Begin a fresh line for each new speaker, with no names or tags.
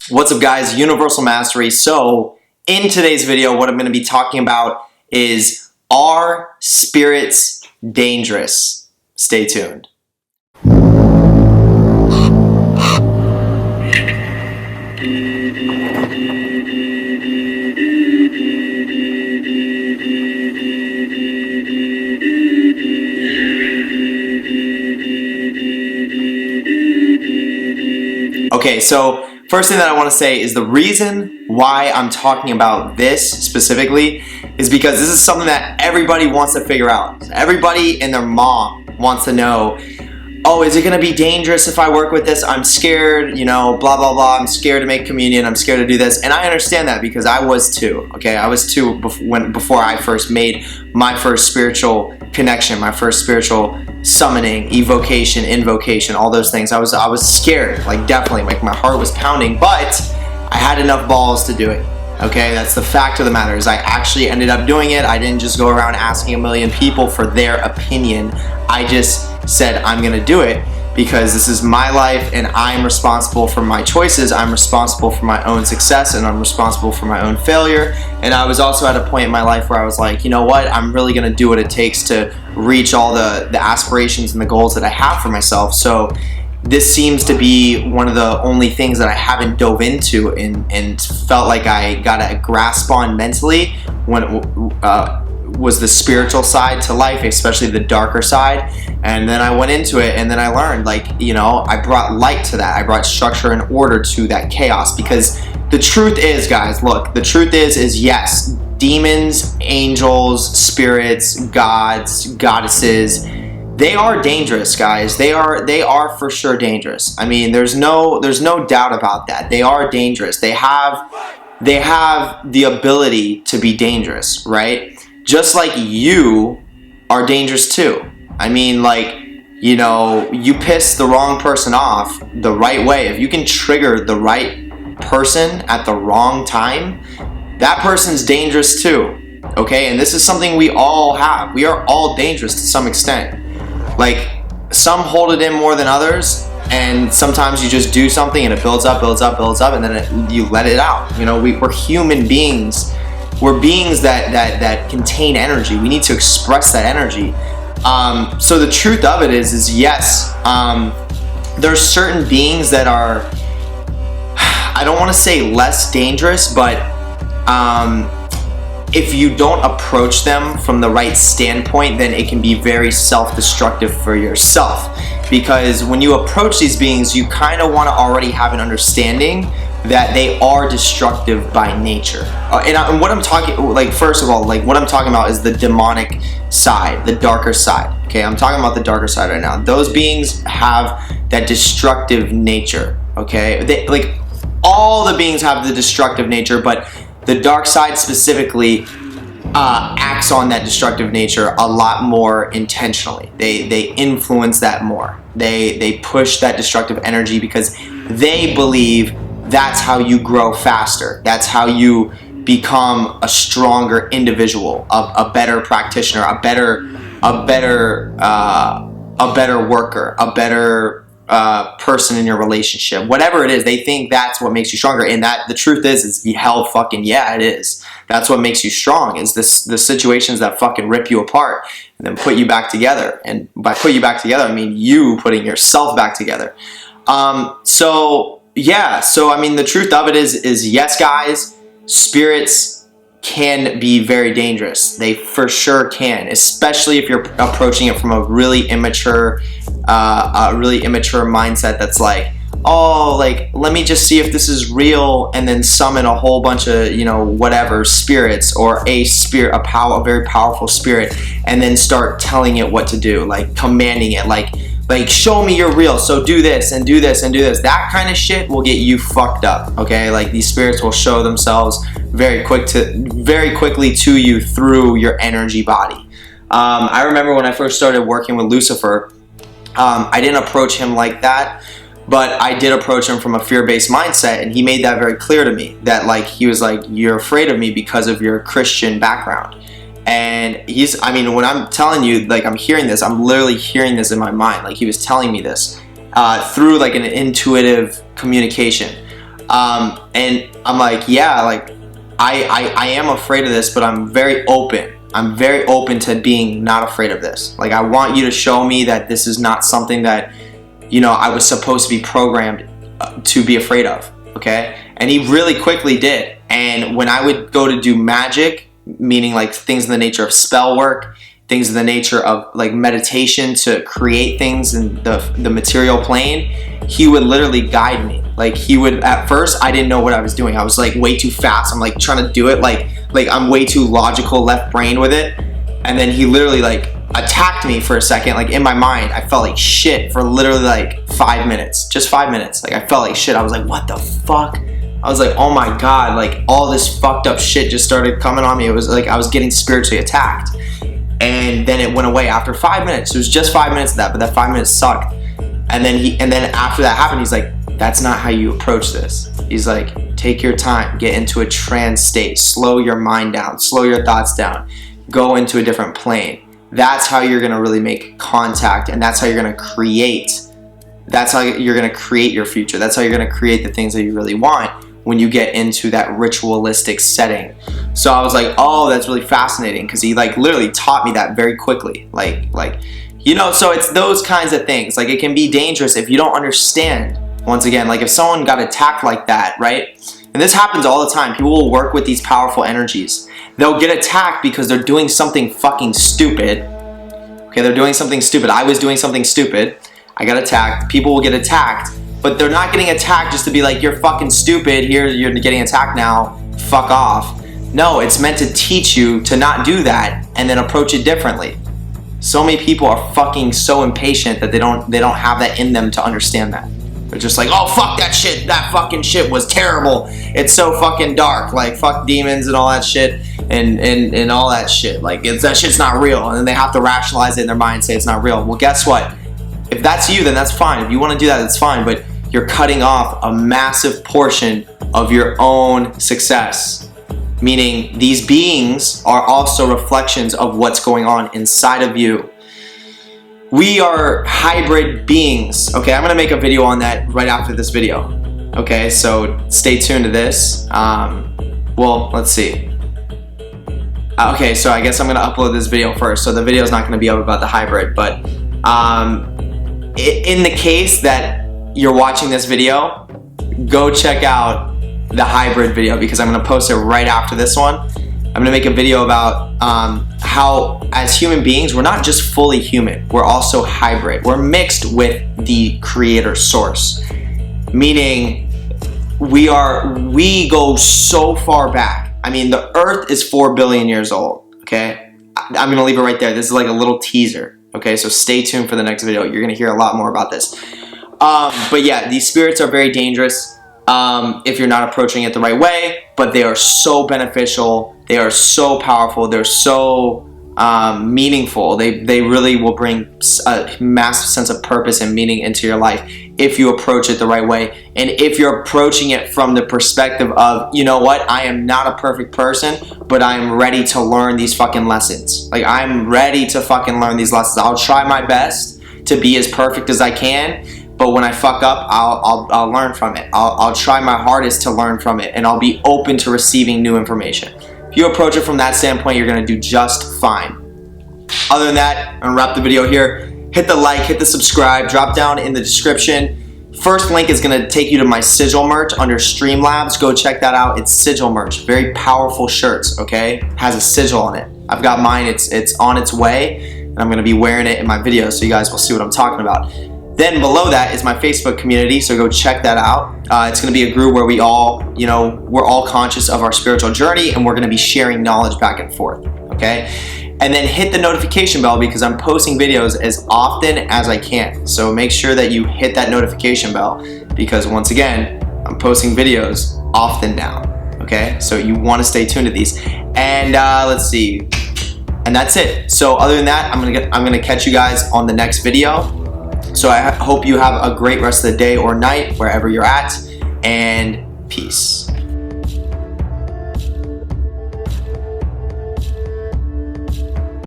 What's up, guys? Universal Mastery. So in today's video, what I'm going to be talking about is, are spirits dangerous? Stay tuned. Okay, so first thing that I want to say is the reason why I'm talking about this specifically is because this is something that everybody wants to figure out. Everybody and their mom wants to know, oh, is it going to be dangerous if I work with this? I'm scared, you know, blah, blah, blah. I'm scared to make communion. I'm scared to do this. And I understand that because I was too, okay? I was too before I first made my first spiritual connection, my first spiritual summoning, evocation, invocation, all those things. I was scared, like definitely, like my heart was pounding, but I had enough balls to do it. Okay, that's the fact of the matter, is I actually ended up doing it. I didn't just go around asking a million people for their opinion. I just said, I'm gonna do it because this is my life and I'm responsible for my choices. I'm responsible for my own success and I'm responsible for my own failure. And I was also at a point in my life where I was like, you know what, I'm really gonna do what it takes to reach all the aspirations and the goals that I have for myself. So this seems to be one of the only things that I haven't dove into and felt like I got a grasp on mentally when it was the spiritual side to life, especially the darker side. And then I went into it and then I learned, like, you know, I brought light to that. I brought structure and order to that chaos, because the truth is, guys, look, the truth is yes, demons, angels, spirits, gods, goddesses, they are dangerous, guys. They are for sure dangerous. I mean, there's no doubt about that. They are dangerous. They have the ability to be dangerous, right? Just like you are dangerous too. I mean, like, you know, you piss the wrong person off the right way. If you can trigger the right person at the wrong time, that person's dangerous too. Okay? And this is something we all have. We are all dangerous to some extent. Like, some hold it in more than others, and sometimes you just do something and it builds up, and then you let it out. You know, we're human beings. We're beings that contain energy. We need to express that energy. So the truth of it is yes, there's certain beings that are, I don't want to say less dangerous, but if you don't approach them from the right standpoint, then it can be very self-destructive for yourself. Because when you approach these beings, you kind of want to already have an understanding that they are destructive by nature. And what I'm talking, like, first of all, like, what I'm talking about is the demonic side, the darker side. Okay, I'm talking about the darker side right now. Those beings have that destructive nature. Okay, like, all the beings have the destructive nature, but the dark side specifically acts on that destructive nature a lot more intentionally. They influence that more. They push that destructive energy because they believe that's how you grow faster. That's how you become a stronger individual, a better practitioner, a better worker, a better person in your relationship. Whatever it is, they think that's what makes you stronger. And that the truth is hell fucking yeah, it is. That's what makes you strong, is the situations that fucking rip you apart and then put you back together. And by put you back together, I mean you putting yourself back together. So yeah, so I mean, the truth of it is yes, guys, spirits can be very dangerous. They for sure can, especially if you're approaching it from a really immature mindset that's like, oh, like, let me just see if this is real, and then summon a whole bunch of, you know, whatever spirits, or a spirit, a very powerful spirit, and then start telling it what to do, like commanding it, like show me you're real, so do this and do this and do this. That kind of shit will get you fucked up. Okay, like, these spirits will show themselves very quickly to you through your energy body. I remember when I first started working with Lucifer, I didn't approach him like that, but I did approach him from a fear-based mindset, and he made that very clear to me, that, like, he was like, you're afraid of me because of your Christian background. And I mean, when I'm telling you, like, I'm hearing this, I'm literally hearing this in my mind. Like, he was telling me this through, like, an intuitive communication. And I'm like, yeah, like I am afraid of this, but I'm very open. I'm very open to being not afraid of this. Like, I want you to show me that this is not something that, you know, I was supposed to be programmed to be afraid of, okay? And he really quickly did. And when I would go to do magic, meaning like things in the nature of spell work, things in the nature of like meditation to create things in the material plane, he would literally guide me. Like, he would, at first, I didn't know what I was doing. I was like way too fast. I'm like trying to do it like I'm way too logical left brain with it. And then he literally like attacked me for a second. Like, in my mind, I felt like shit for literally like 5 minutes, just 5 minutes. Like, I felt like shit. I was like, what the fuck? I was like, oh my God, like all this fucked up shit just started coming on me. It was like I was getting spiritually attacked. And then it went away after 5 minutes. It was just 5 minutes of that, but that 5 minutes sucked. And then after that happened, he's like, that's not how you approach this. He's like, take your time, get into a trance state, slow your mind down, slow your thoughts down, go into a different plane. That's how you're gonna really make contact, and that's how you're gonna create. That's how you're gonna create your future. That's how you're gonna create the things that you really want when you get into that ritualistic setting. So I was like, oh, that's really fascinating, because he like literally taught me that very quickly. Like, you know, so it's those kinds of things. Like, it can be dangerous if you don't understand. Once again, like if someone got attacked like that, right? And this happens all the time. People will work with these powerful energies. They'll get attacked because they're doing something fucking stupid. Okay, they're doing something stupid. I was doing something stupid. I got attacked. People will get attacked, but they're not getting attacked just to be like, you're fucking stupid. Here, you're getting attacked now. Fuck off. No, it's meant to teach you to not do that and then approach it differently. So many people are fucking so impatient that they don't have that in them to understand that. They're just like, oh, fuck that shit. That fucking shit was terrible. It's so fucking dark. Like, fuck demons and all that shit and all that shit. Like, that shit's not real. And then they have to rationalize it in their mind and say it's not real. Well, guess what? If that's you, then that's fine. If you want to do that, that's fine. But you're cutting off a massive portion of your own success. Meaning, these beings are also reflections of what's going on inside of you. We are hybrid beings. Okay, I'm gonna make a video on that right after this video. Okay, so stay tuned to this. Well, let's see. Okay, so I guess I'm gonna upload this video first. So the video is not gonna be up about the hybrid, but in the case that you're watching this video, go check out the hybrid video, because I'm gonna post it right after this one. I'm gonna make a video about how, as human beings, we're not just fully human, we're also hybrid. We're mixed with the creator source. Meaning, we go so far back. I mean, the earth is 4 billion years old, okay? I'm gonna leave it right there. This is like a little teaser, okay? So stay tuned for the next video. You're gonna hear a lot more about this. But yeah, these spirits are very dangerous if you're not approaching it the right way, but they are so beneficial. They are so powerful. They're so meaningful. They really will bring a massive sense of purpose and meaning into your life if you approach it the right way. And if you're approaching it from the perspective of, you know what, I am not a perfect person, but I'm ready to learn these fucking lessons. Like, I'm ready to fucking learn these lessons. I'll try my best to be as perfect as I can, but when I fuck up, I'll learn from it. I'll try my hardest to learn from it, and I'll be open to receiving new information. If you approach it from that standpoint, you're gonna do just fine. Other than that, I'm gonna wrap the video here. Hit the like, hit the subscribe, drop down in the description. First link is gonna take you to my sigil merch under Streamlabs. Go check that out. It's sigil merch, very powerful shirts, okay? Has a sigil on it. I've got mine, it's on its way, and I'm gonna be wearing it in my videos so you guys will see what I'm talking about. Then below that is my Facebook community, so go check that out. It's gonna be a group where we all, we're all conscious of our spiritual journey, and we're gonna be sharing knowledge back and forth, okay? And then hit the notification bell, because I'm posting videos as often as I can. So make sure that you hit that notification bell, because once again, I'm posting videos often now, okay? So you wanna stay tuned to these. And let's see, and that's it. So other than that, I'm gonna catch you guys on the next video. So I hope you have a great rest of the day or night, wherever you're at, and peace.